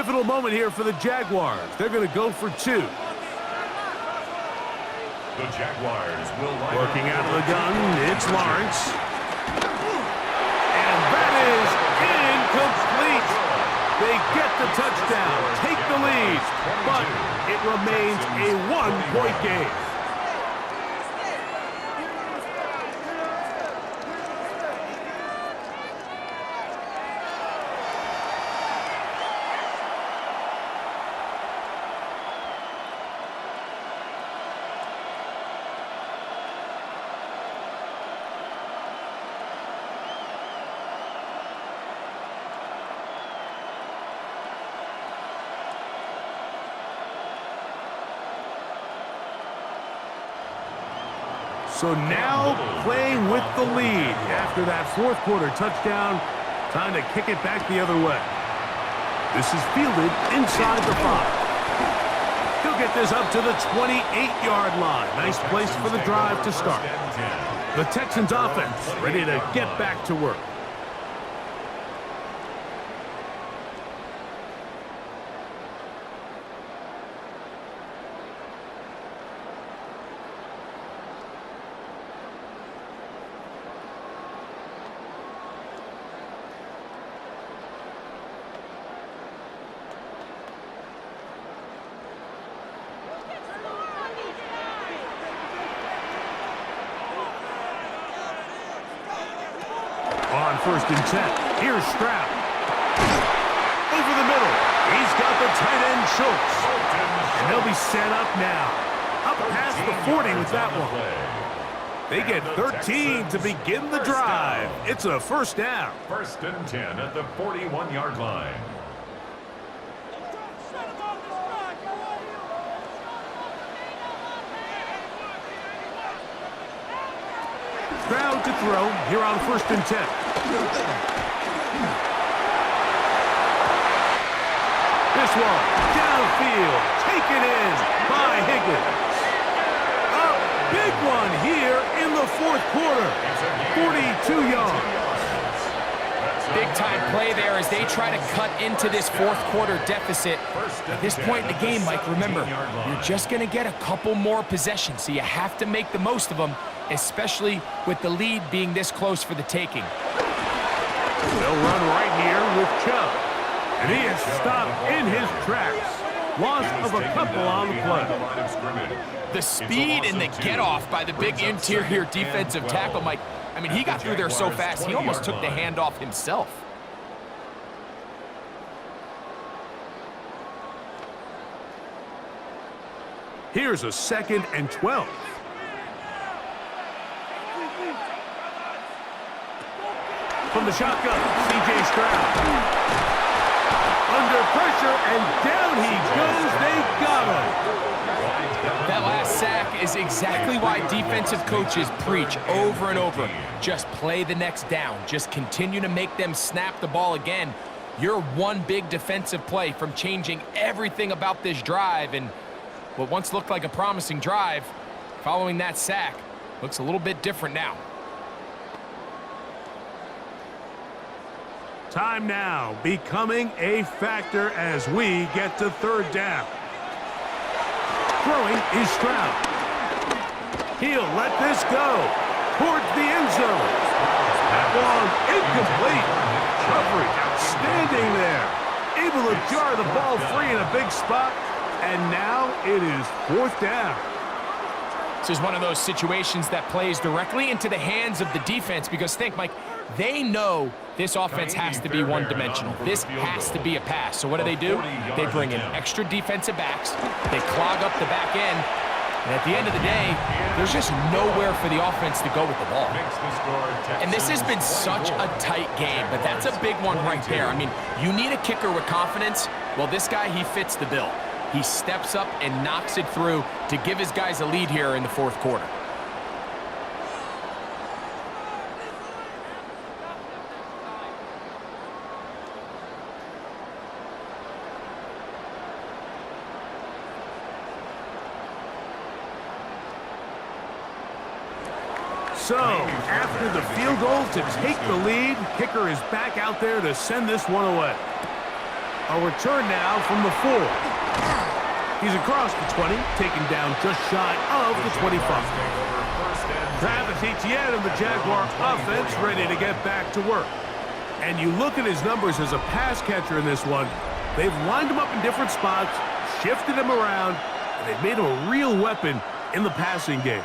pivotal moment here for the Jaguars. They're going to go for 2. The Jaguars will line Working up out of the gun, it's Lawrence. And that is incomplete. They get the touchdown, take the lead, but it remains a 1-point game. So now playing with the lead after that fourth quarter touchdown. Time to kick it back the other way. This is fielded inside the 5. He'll get this up to the 28-yard line. Nice place for the drive to start. The Texans offense ready to get back to work. On 1st and 10, here's Stroud. Over the middle, he's got the tight end Schultz. And they'll be set up now. Up past the 40 with that one. They get 13 to begin the drive. It's a first down. 1st and 10 at the 41-yard line. Stroud to throw here on 1st and 10. This one downfield, taken in by Higgins. A big one here in the 4th quarter. 42 yards. Big-time play there as they try to cut into this 4th quarter deficit. At this point in the game, Mike, remember, you're just going to get a couple more possessions, so you have to make the most of them, especially with the lead being this close for the taking. They'll run right here with Chubb. And he is stopped in his tracks. Loss of a couple on the play. The speed and the get-off by the big interior defensive tackle, Mike. I mean, he got through there so fast, he almost took the handoff himself. Here's a 2nd and 12. From the shotgun, C.J. Stroud. Under pressure, and down he goes. They got him. That last sack is exactly why defensive coaches preach over and over. Just play the next down. Just continue to make them snap the ball again. You're one big defensive play from changing everything about this drive, and what once looked like a promising drive, following that sack, looks a little bit different now. Time now becoming a factor as we get to 3rd down. Throwing is Stroud. He'll let this go towards the end zone. That long, incomplete. Coverage outstanding there. Able to jar the ball free in a big spot. And now it is 4th down. This is one of those situations that plays directly into the hands of the defense because think, Mike, they know this offense has to be one-dimensional. This has to be a pass. So what do? They bring in extra defensive backs. They clog up the back end. And at the end of the day, there's just nowhere for the offense to go with the ball. And this has been such a tight game, but that's a big one right there. I mean, you need a kicker with confidence. Well, this guy, he fits the bill. He steps up and knocks it through to give his guys a lead here in the 4th quarter. So, after the field goal to take the lead, kicker is back out there to send this one away. A return now from the 4. He's across the 20, taken down just shy of the 25. Travis Etienne of the Jaguar offense ready to get back to work. And you look at his numbers as a pass catcher in this one. They've lined him up in different spots, shifted him around, and they've made him a real weapon in the passing game.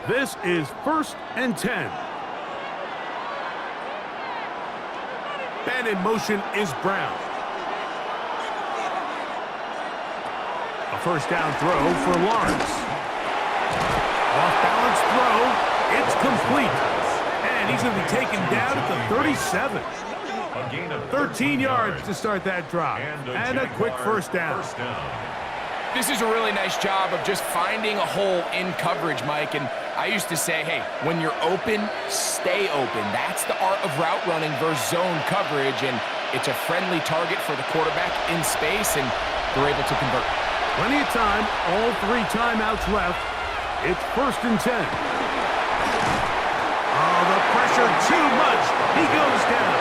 This is 1st and 10. And in motion is Brown. A first down throw for Lawrence. Off-balance throw. It's complete. And he's going to be taken down at the 37. 13 yards to start that drive. And a quick first down. This is a really nice job of just finding a hole in coverage, Mike. And I used to say, hey, when you're open, stay open. That's the art of route running versus zone coverage. And it's a friendly target for the quarterback in space, and they're able to convert. Plenty of time. All 3 timeouts left. It's 1st and 10. Oh, the pressure too much. He goes down.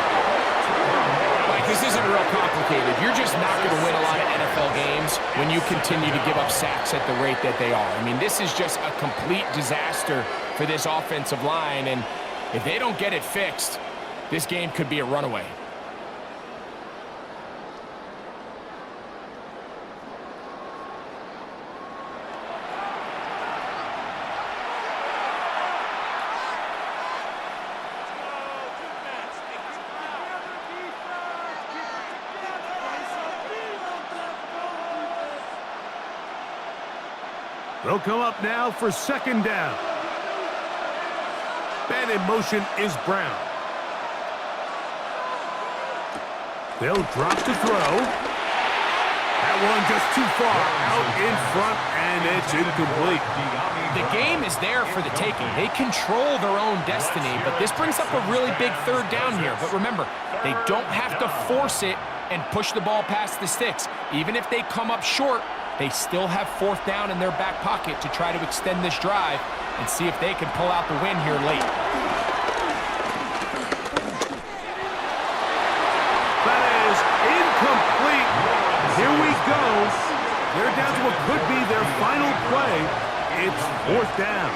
Mike, this isn't real complicated. You're just not going to win a lot of NFL games when you continue to give up sacks at the rate that they are. I mean, this is just a complete disaster for this offensive line, and if they don't get it fixed, this game could be a runaway. They'll come up now for 2nd down. And in motion is Brown. They'll drop to throw. That one just too far out in front, and it's incomplete. The game is there for the taking. They control their own destiny, but this brings up a really big 3rd down here. But remember, they don't have to force it and push the ball past the sticks. Even if they come up short, they still have 4th down in their back pocket to try to extend this drive and see if they can pull out the win here late. That is incomplete. Here we go. They're down to what could be their final play. It's 4th down.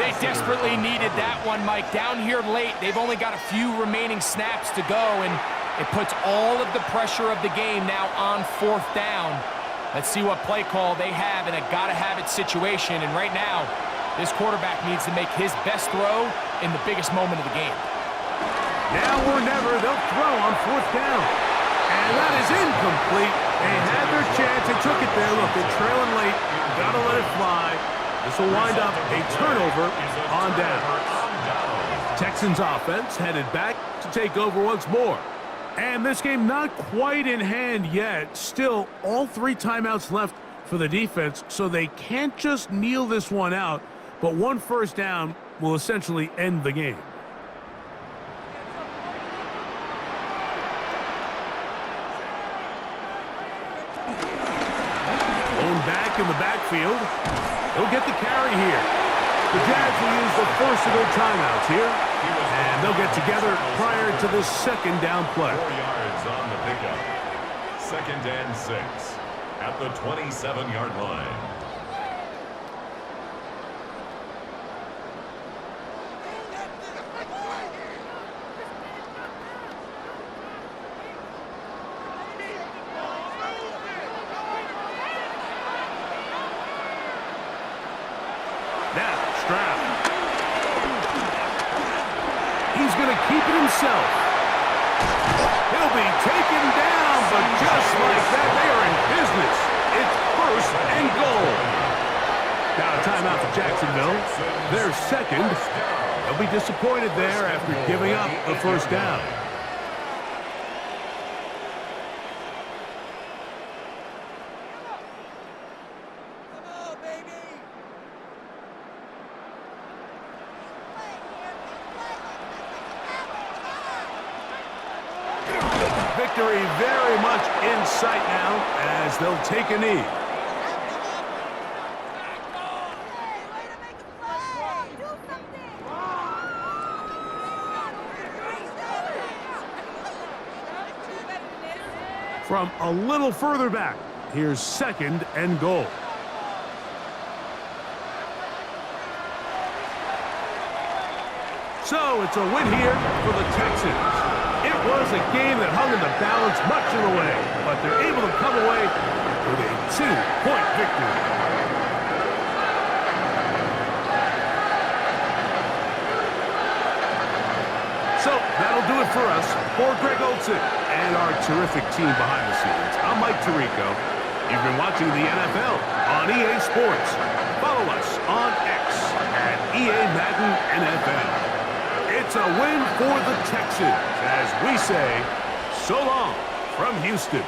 They desperately needed that one, Mike. Down here late, they've only got a few remaining snaps to go, and it puts all of the pressure of the game now on 4th down. Let's see what play call they have in a gotta-have-it situation. And right now, this quarterback needs to make his best throw in the biggest moment of the game. Now or never, they'll throw on 4th down. And that is incomplete. They had their chance. They took it there. Look, they're trailing late. Gotta let it fly. This will wind up a turnover on down. Texans offense headed back to take over once more. And this game not quite in hand yet. Still, all 3 timeouts left for the defense, so they can't just kneel this one out, but 1 first down will essentially end the game. Going back in the backfield. He'll get the carry here. The Jags will use the first of their timeouts here. And they'll get together prior to this 2nd down play. 4 yards on the pickup. 2nd and 6 at the 27-yard line. Now, Stroud. He's going to keep it himself. He'll be taken down, but just like that, they are in business. It's 1st and goal. Now a timeout for Jacksonville. Their 2nd. They'll be disappointed there after giving up a 1st down. Victory very much in sight now as they'll take a knee. From a little further back, here's 2nd and goal. So it's a win here for the Texans. It was a game that hung in the balance much of the way, but they're able to come away with a 2-point victory. So that'll do it for us. For Greg Olson and our terrific team behind the scenes, I'm Mike Tirico. You've been watching the NFL on EA Sports. Follow us on X at EA Madden NFL. It's a win for the Texans as we say so long from Houston.